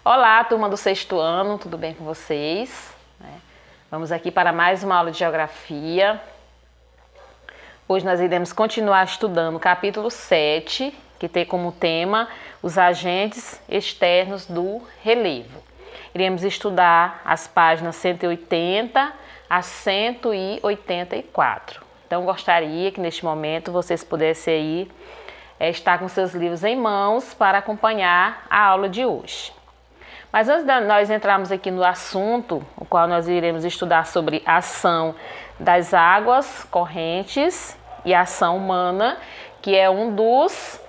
Olá, turma do sexto ano, tudo bem com vocês? Vamos aqui para mais uma aula de geografia. Hoje nós iremos continuar estudando o capítulo 7, que tem como tema os agentes externos do relevo. Iremos estudar as páginas 180 a 184. Então, gostaria que neste momento vocês pudessem aí estar com seus livros em mãos para acompanhar a aula de hoje. Mas antes de nós entrarmos aqui no assunto, o qual nós iremos estudar sobre a ação das águas correntes e a ação humana, que é um dos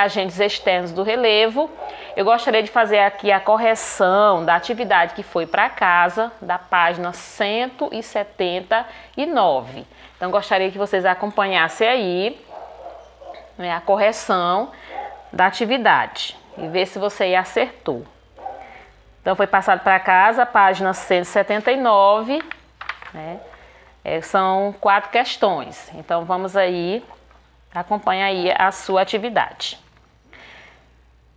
agentes externos do relevo, eu gostaria de fazer aqui a correção da atividade que foi para casa, da página 179. Então, gostaria que vocês acompanhassem aí a correção da atividade e ver se você acertou. Então, foi passado para casa, página 179, são 4 questões. Então, vamos aí, acompanha aí a sua atividade.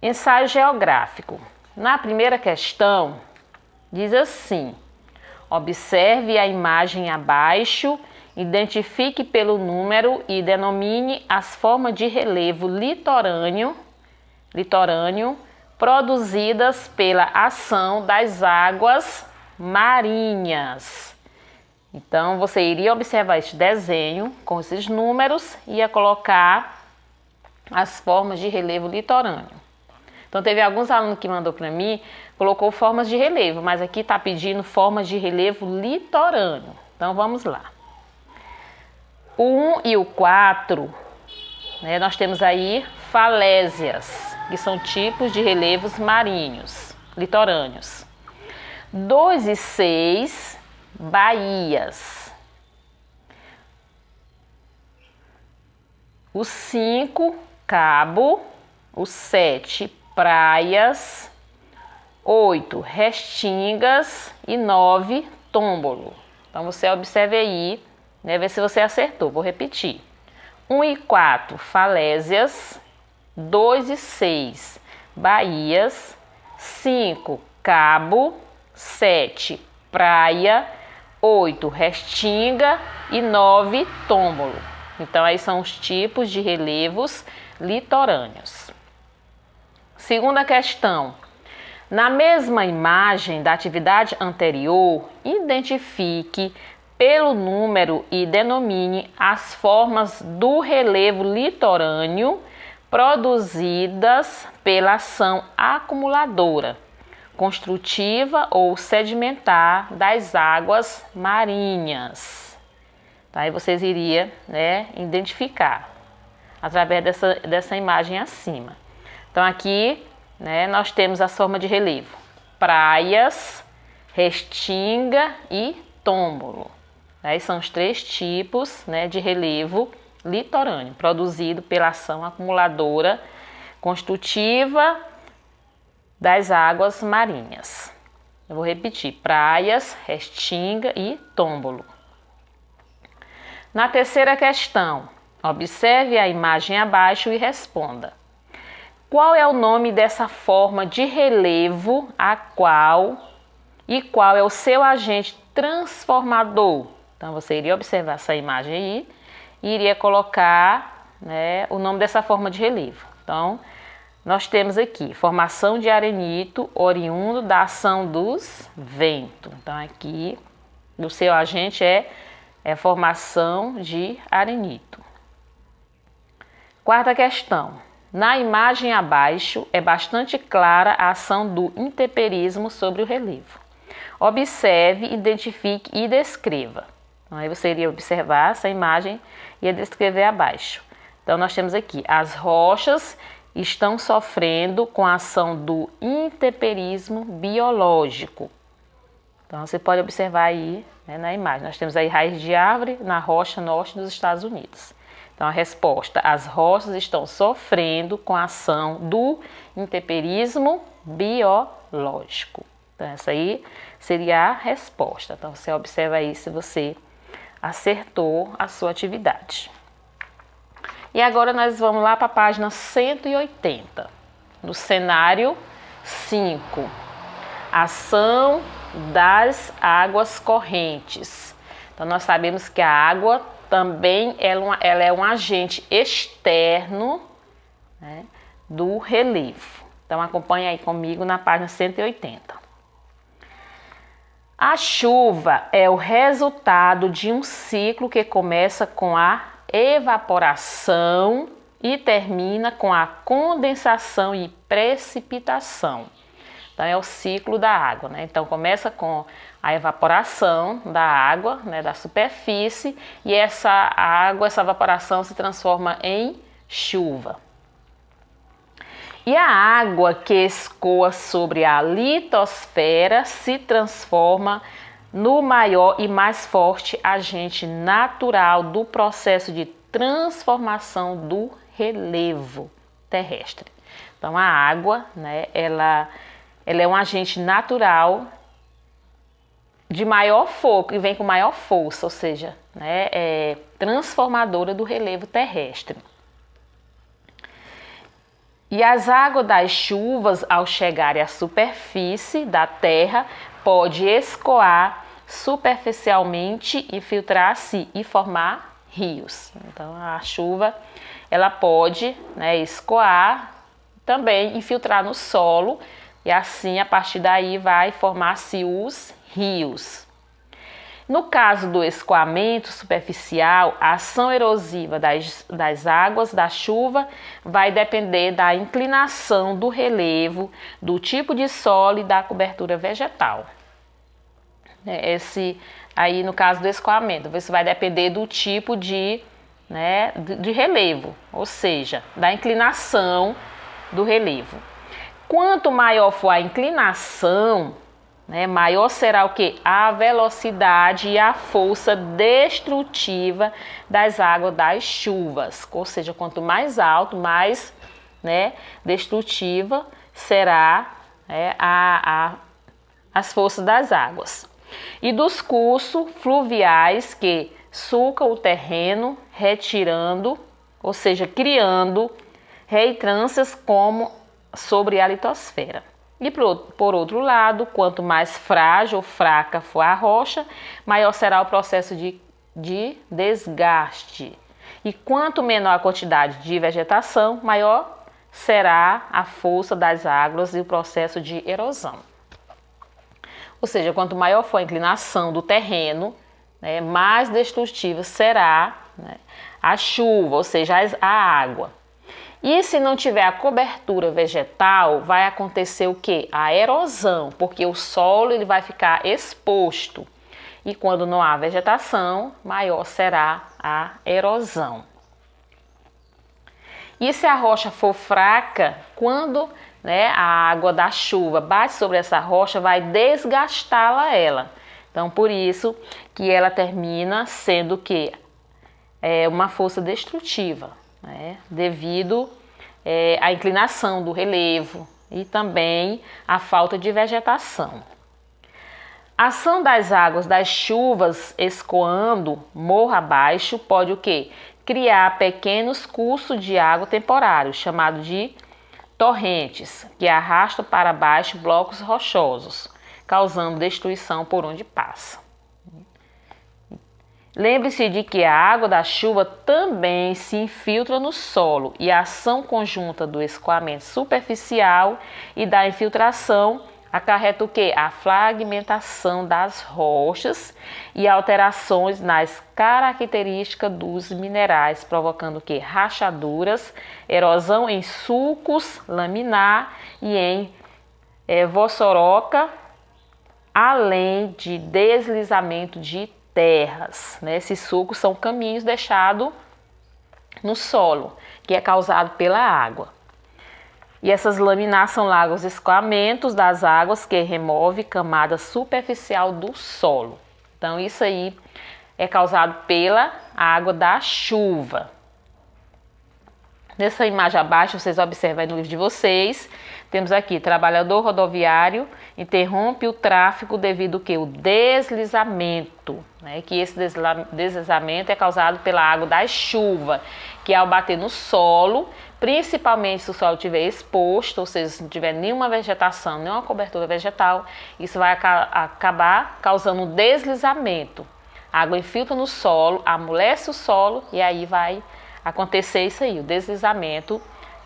Ensaio geográfico. Na primeira questão, diz assim: observe a imagem abaixo, identifique pelo número e denomine as formas de relevo litorâneo produzidas pela ação das águas marinhas. Então, você iria observar este desenho com esses números e ia colocar as formas de relevo litorâneo. Então, teve alguns alunos que mandou para mim, colocou formas de relevo, mas aqui está pedindo formas de relevo litorâneo. Então, vamos lá. O 1 e o 4, nós temos aí falésias, que são tipos de relevos marinhos, litorâneos. 2 e 6, baías. O 5, cabo. O 7, praias. 8, restingas. E 9, tômbolo. Então, você observe aí, ver se você acertou. Vou repetir. 1 e 4, falésias. 2 e 6, baías. 5, cabo. 7, praia. 8, restinga. E 9, tômbolo. Então, aí são os tipos de relevos litorâneos. Segunda questão. Na mesma imagem da atividade anterior, identifique pelo número e denomine as formas do relevo litorâneo produzidas pela ação acumuladora, construtiva ou sedimentar das águas marinhas. Tá? Aí vocês iriam identificar através dessa imagem acima. Então, aqui nós temos as formas de relevo: praias, restinga e tômbolo. Aí são os 3 tipos de relevo litorâneo, produzido pela ação acumuladora construtiva das águas marinhas. Eu vou repetir: praias, restinga e tômbolo. Na terceira questão, observe a imagem abaixo e responda. Qual é o nome dessa forma de relevo qual é o seu agente transformador? Então, você iria observar essa imagem aí e iria colocar o nome dessa forma de relevo. Então, nós temos aqui formação de arenito oriundo da ação dos ventos. Então, aqui o seu agente é formação de arenito. Quarta questão. Na imagem abaixo é bastante clara a ação do intemperismo sobre o relevo. Observe, identifique e descreva. Então, aí você iria observar essa imagem e descrever abaixo. Então, nós temos aqui: as rochas estão sofrendo com a ação do intemperismo biológico. Então, você pode observar aí na imagem. Nós temos aí raiz de árvore na rocha norte dos Estados Unidos. Então, a resposta: as rochas estão sofrendo com a ação do intemperismo biológico. Então, essa aí seria a resposta. Então, você observa aí se você acertou a sua atividade. E agora nós vamos lá para a página 180, no cenário 5. Ação das águas correntes. Então, nós sabemos que a água também ela é um agente externo, né, do relevo. Então, acompanhe aí comigo na página 180. A chuva é o resultado de um ciclo que começa com a evaporação e termina com a condensação e precipitação. Então, é o ciclo da água, né? Então, começa com a evaporação da água, né, da superfície, e essa água, essa evaporação se transforma em chuva. E a água que escoa sobre a litosfera se transforma no maior e mais forte agente natural do processo de transformação do relevo terrestre. Então, a água, né, ela é um agente natural de maior foco e vem com maior força, ou seja, né, é transformadora do relevo terrestre. E as águas das chuvas, ao chegarem à superfície da terra, pode escoar superficialmente, infiltrar-se e formar rios. Então, a chuva ela pode, né, escoar, também infiltrar no solo, e assim, a partir daí, vai formar-se os rios. No caso do escoamento superficial, a ação erosiva das águas da chuva vai depender da inclinação do relevo, do tipo de solo e da cobertura vegetal. Esse aí, no caso do escoamento, isso vai depender do tipo de relevo, ou seja, da inclinação do relevo. Quanto maior for a inclinação, maior será o que? A velocidade e a força destrutiva das águas das chuvas. Ou seja, quanto mais alto, mais destrutiva será as forças das águas. E dos cursos fluviais que sulcam o terreno, retirando, ou seja, criando retrâncias como sobre a litosfera. E por outro lado, quanto mais frágil ou fraca for a rocha, maior será o processo de desgaste. E quanto menor a quantidade de vegetação, maior será a força das águas e o processo de erosão. Ou seja, quanto maior for a inclinação do terreno, mais destrutiva será a chuva, ou seja, a água. E se não tiver a cobertura vegetal, vai acontecer o quê? A erosão, porque o solo ele vai ficar exposto. E quando não há vegetação, maior será a erosão. E se a rocha for fraca, quando a água da chuva bate sobre essa rocha, vai desgastá-la ela. Então, por isso que ela termina sendo o quê? Uma força destrutiva. Devido à inclinação do relevo e também à falta de vegetação. A ação das águas das chuvas escoando morro abaixo pode o quê? Criar pequenos cursos de água temporários, chamados de torrentes, que arrastam para baixo blocos rochosos, causando destruição por onde passa. Lembre-se de que a água da chuva também se infiltra no solo e a ação conjunta do escoamento superficial e da infiltração acarreta o quê? A fragmentação das rochas e alterações nas características dos minerais, provocando o quê? Rachaduras, erosão em sulcos laminar e em vossoroca, além de deslizamento de terras. Esses sulcos são caminhos deixados no solo, que é causado pela água. E essas laminar são lagos escoamentos das águas que remove camada superficial do solo. Então, isso aí é causado pela água da chuva. Nessa imagem abaixo, vocês observam aí no livro de vocês, temos aqui trabalhador rodoviário interrompe o tráfego devido ao que? O deslizamento, né? Que esse deslizamento é causado pela água da chuva, que ao bater no solo, principalmente se o solo estiver exposto, ou seja, se não tiver nenhuma vegetação, nenhuma cobertura vegetal, isso vai acabar causando um deslizamento. A água infiltra no solo, amolece o solo e aí vai acontecer isso aí, o deslizamento,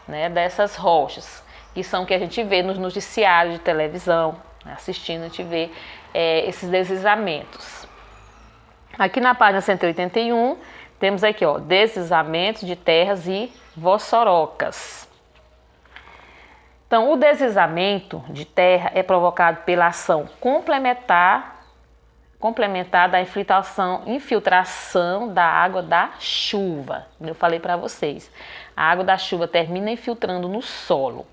né, dessas rochas, que são que a gente vê nos noticiários de televisão, né, assistindo, a gente vê esses deslizamentos. Aqui na página 181, temos aqui, ó, deslizamentos de terras e vossorocas. Então, o deslizamento de terra é provocado pela ação complementar da infiltração da água da chuva. Eu falei para vocês, a água da chuva termina infiltrando no solo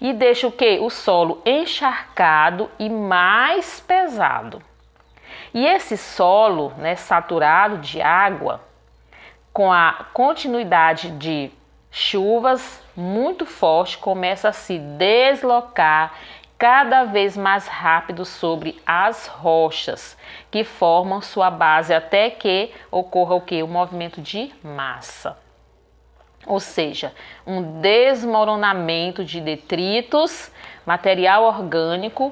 e deixa o quê? O solo encharcado e mais pesado. E esse solo, né, saturado de água, com a continuidade de chuvas muito forte, começa a se deslocar cada vez mais rápido sobre as rochas que formam sua base até que ocorra o que? O movimento de massa. Ou seja, um desmoronamento de detritos, material orgânico,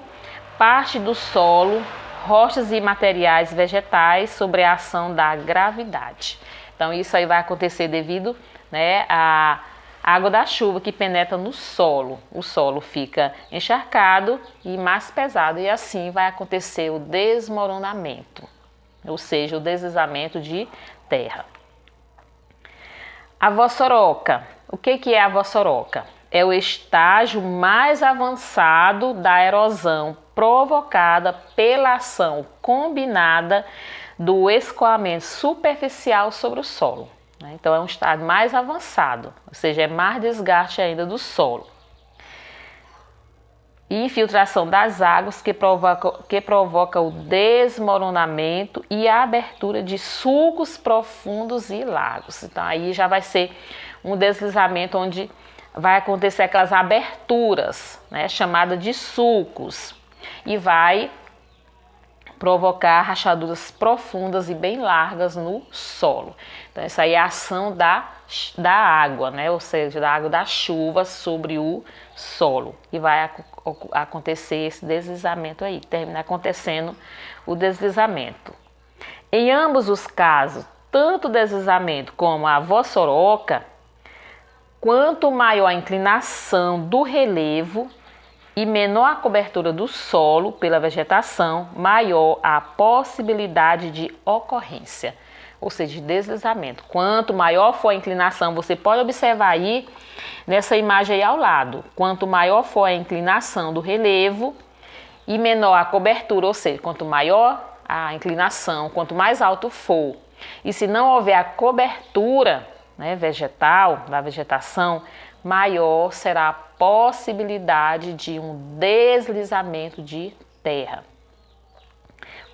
parte do solo, rochas e materiais vegetais sobre a ação da gravidade. Então isso aí vai acontecer devido, né, à água da chuva que penetra no solo. O solo fica encharcado e mais pesado e assim vai acontecer o desmoronamento, ou seja, o deslizamento de terra. A vossoroca. O que é a vossoroca? É o estágio mais avançado da erosão provocada pela ação combinada do escoamento superficial sobre o solo. Então é um estágio mais avançado, ou seja, é mais desgaste ainda do solo. E infiltração das águas que provoca o desmoronamento e a abertura de sulcos profundos e lagos. Então aí já vai ser um deslizamento onde vai acontecer aquelas aberturas, né, chamada de sulcos, e vai provocar rachaduras profundas e bem largas no solo. Então essa aí é a ação da água, né? Ou seja, da água da chuva sobre o solo. E vai acontecer esse deslizamento aí, termina acontecendo o deslizamento. Em ambos os casos, tanto o deslizamento como a vossoroca, quanto maior a inclinação do relevo e menor a cobertura do solo pela vegetação, maior a possibilidade de ocorrência, ou seja, de deslizamento. Quanto maior for a inclinação, você pode observar aí nessa imagem aí ao lado, quanto maior for a inclinação do relevo e menor a cobertura, ou seja, quanto maior a inclinação, quanto mais alto for, e se não houver a cobertura, né, vegetal, da vegetação, maior será a possibilidade de um deslizamento de terra,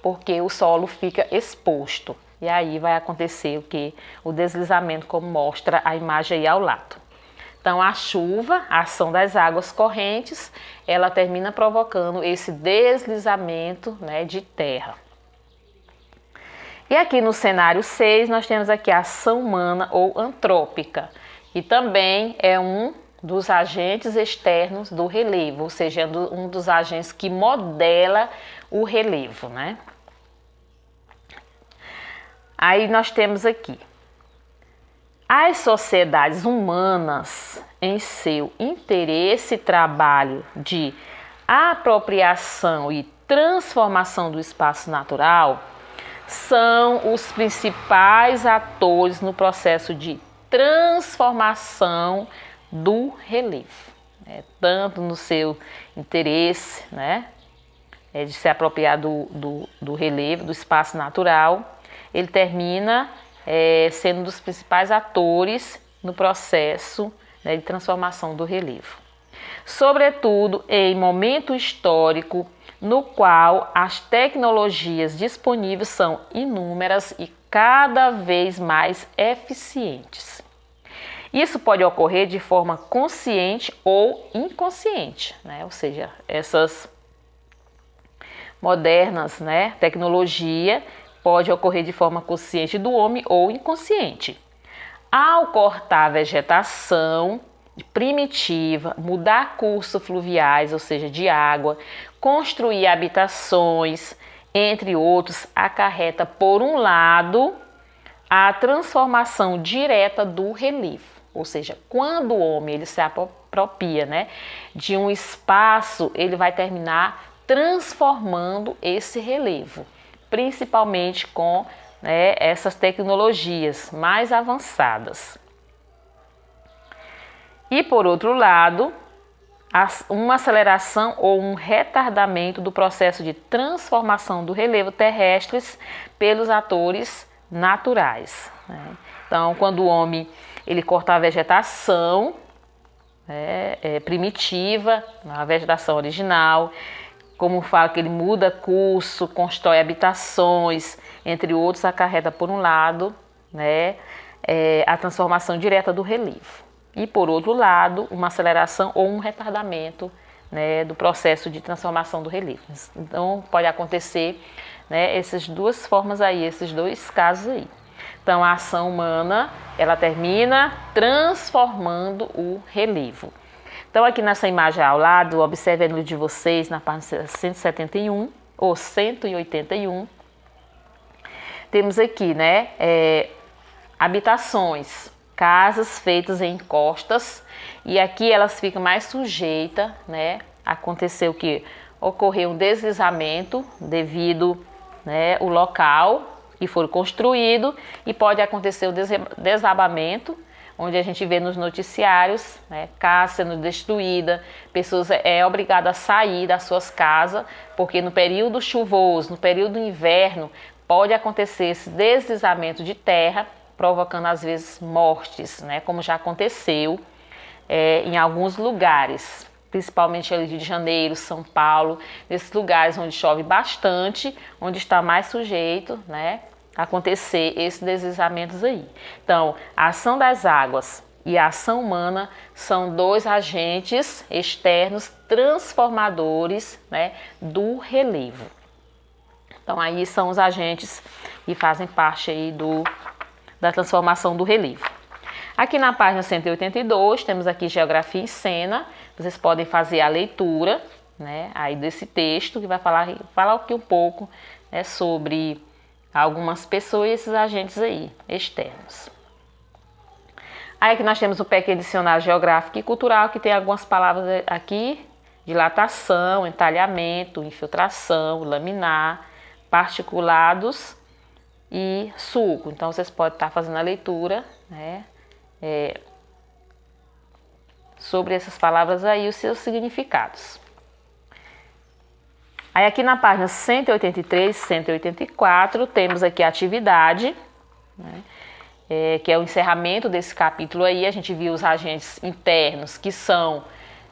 porque o solo fica exposto. E aí vai acontecer o que? O deslizamento, como mostra a imagem aí ao lado. Então a chuva, a ação das águas correntes, ela termina provocando esse deslizamento, né, de terra. E aqui no cenário 6 nós temos aqui a ação humana ou antrópica, que também é um dos agentes externos do relevo, ou seja, um dos agentes que modela o relevo, né? Aí nós temos aqui as sociedades humanas em seu interesse e trabalho de apropriação e transformação do espaço natural são os principais atores no processo de transformação do relevo, né? Tanto no seu interesse, né, de se apropriar do relevo, do espaço natural, ele termina sendo um dos principais atores no processo, né, de transformação do relevo. Sobretudo em momento histórico no qual as tecnologias disponíveis são inúmeras e cada vez mais eficientes. Isso pode ocorrer de forma consciente ou inconsciente, né? Ou seja, essas modernas, né, tecnologia, pode ocorrer de forma consciente do homem ou inconsciente. Ao cortar a vegetação primitiva, mudar cursos fluviais, ou seja, de água, construir habitações, entre outros, acarreta, por um lado, a transformação direta do relevo. Ou seja, quando o homem ele se apropria, né, de um espaço, ele vai terminar transformando esse relevo, principalmente com, né, essas tecnologias mais avançadas. E por outro lado, uma aceleração ou um retardamento do processo de transformação do relevo terrestres pelos atores naturais, né? Então, quando o homem ele corta a vegetação primitiva, a vegetação original, como fala que ele muda curso, constrói habitações, entre outros, acarreta por um lado, né, a transformação direta do relevo. E por outro lado, uma aceleração ou um retardamento, né, do processo de transformação do relevo. Então, pode acontecer, né, essas duas formas aí, esses dois casos aí. Então, a ação humana, ela termina transformando o relevo. Então, aqui nessa imagem ao lado, observe no de vocês, na página 171 ou 181, temos aqui, né, habitações, casas feitas em encostas, e aqui elas ficam mais sujeitas, né, aconteceu que ocorreu um deslizamento devido, né, o local que foi construído, e pode acontecer o desabamento, onde a gente vê nos noticiários, né, casa sendo destruída, pessoas obrigadas a sair das suas casas, porque no período chuvoso, no período do inverno, pode acontecer esse deslizamento de terra, provocando às vezes mortes, né, como já aconteceu em alguns lugares, principalmente ali Rio de Janeiro, São Paulo, nesses lugares onde chove bastante, onde está mais sujeito, né, a acontecer esses deslizamentos aí. Então, a ação das águas e a ação humana são dois agentes externos transformadores, né, do relevo. Então, aí são os agentes que fazem parte aí da transformação do relevo. Aqui na página 182, temos aqui Geografia em Cena. Vocês podem fazer a leitura, né, aí desse texto, que vai falar aqui um pouco, né, sobre algumas pessoas e esses agentes aí, externos. Aí aqui nós temos o pequeno dicionário geográfico e cultural, que tem algumas palavras aqui: dilatação, entalhamento, infiltração, laminar, particulados e sulco. Então vocês podem estar fazendo a leitura, né, sobre essas palavras aí, os seus significados. Aí aqui na página 183 e 184 temos aqui a atividade, né, que é o encerramento desse capítulo aí. A gente viu os agentes internos, que são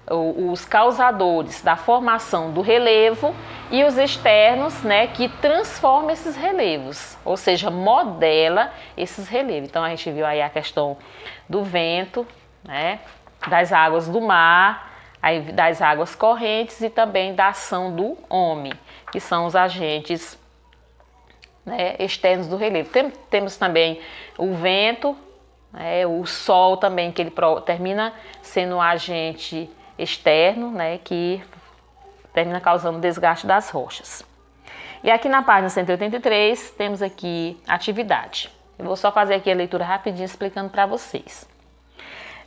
os causadores da formação do relevo, e os externos, né, que transformam esses relevos, ou seja, modela esses relevos. Então a gente viu aí a questão do vento, né, das águas do mar, aí das águas correntes e também da ação do homem, que são os agentes, né, externos do relevo. Temos também o vento, o sol também, que ele termina sendo um agente externo, né, que termina causando desgaste das rochas. E aqui na página 183 temos aqui atividade. Eu vou só fazer aqui a leitura rapidinho explicando para vocês.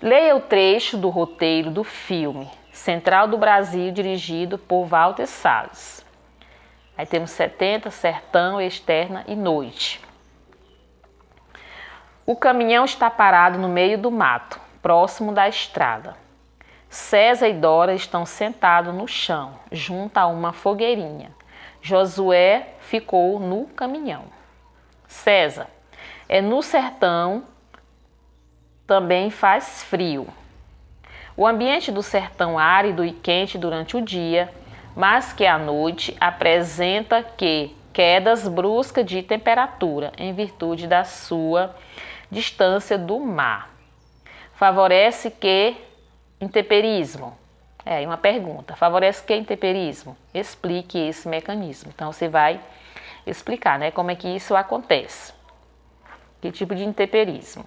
Leia o trecho do roteiro do filme Central do Brasil, dirigido por Walter Salles. Aí temos 70, sertão, externa e noite. O caminhão está parado no meio do mato, próximo da estrada. César e Dora estão sentados no chão, junto a uma fogueirinha. Josué ficou no caminhão. César: no sertão também faz frio. O ambiente do sertão árido e quente durante o dia, mas que à noite apresenta quedas bruscas de temperatura em virtude da sua distância do mar. Favorece intemperismo, É, uma pergunta. Favorece que intemperismo? Explique esse mecanismo. Então, você vai explicar, né, como é que isso acontece. Que tipo de intemperismo?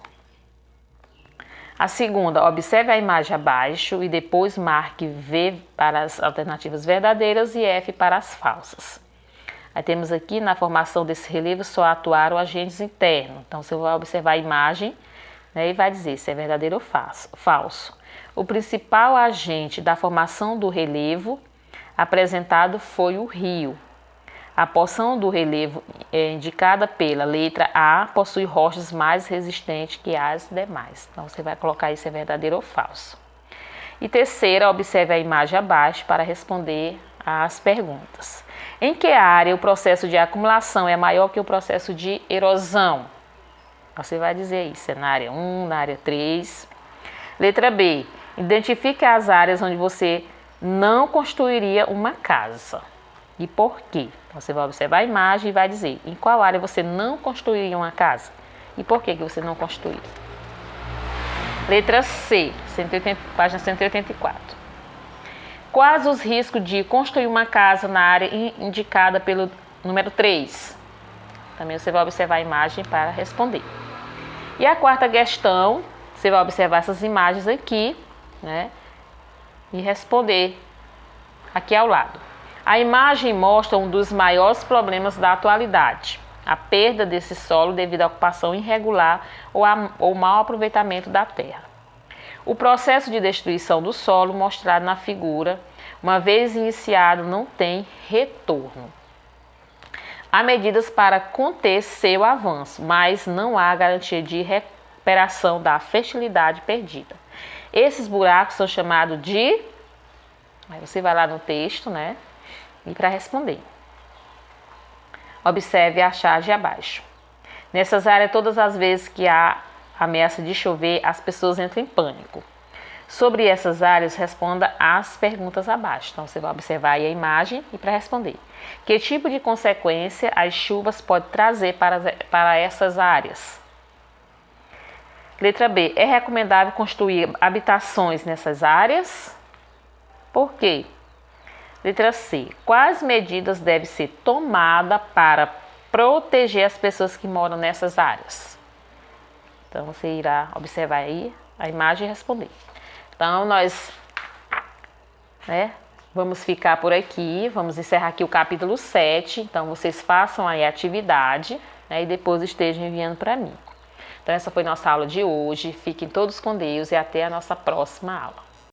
A segunda, observe a imagem abaixo e depois marque V para as alternativas verdadeiras e F para as falsas. Aí temos aqui, na formação desse relevo, só atuaram agentes internos. Então, você vai observar a imagem, né, e vai dizer se é verdadeiro ou falso. O principal agente da formação do relevo apresentado foi o rio. A porção do relevo indicada pela letra A possui rochas mais resistentes que as demais. Então, você vai colocar isso é verdadeiro ou falso. E terceira, observe a imagem abaixo para responder às perguntas. Em que área o processo de acumulação é maior que o processo de erosão? Você vai dizer isso, é na área 1, na área 3. Letra B, identifique as áreas onde você não construiria uma casa. E por quê? Você vai observar a imagem e vai dizer em qual área você não construiria uma casa e por que você não construiu. Letra C, página 184. Quais os riscos de construir uma casa na área indicada pelo número 3? Também você vai observar a imagem para responder. E a quarta questão, você vai observar essas imagens aqui, né, e responder aqui ao lado. A imagem mostra um dos maiores problemas da atualidade, a perda desse solo devido à ocupação irregular ou mau aproveitamento da terra. O processo de destruição do solo mostrado na figura, uma vez iniciado, não tem retorno. Há medidas para conter seu avanço, mas não há garantia de recuperação da fertilidade perdida. Esses buracos são chamados de... Aí você vai lá no texto, né? E para responder. Observe a charge abaixo. Nessas áreas, todas as vezes que há ameaça de chover, as pessoas entram em pânico. Sobre essas áreas, responda as perguntas abaixo. Então, você vai observar aí a imagem e para responder. Que tipo de consequência as chuvas podem trazer para essas áreas? Letra B. É recomendável construir habitações nessas áreas? Por quê? Letra C. Quais medidas devem ser tomadas para proteger as pessoas que moram nessas áreas? Então, você irá observar aí a imagem e responder. Então, nós vamos ficar por aqui, vamos encerrar aqui o capítulo 7. Então, vocês façam aí a atividade, né, e depois estejam enviando para mim. Então, essa foi nossa aula de hoje. Fiquem todos com Deus e até a nossa próxima aula.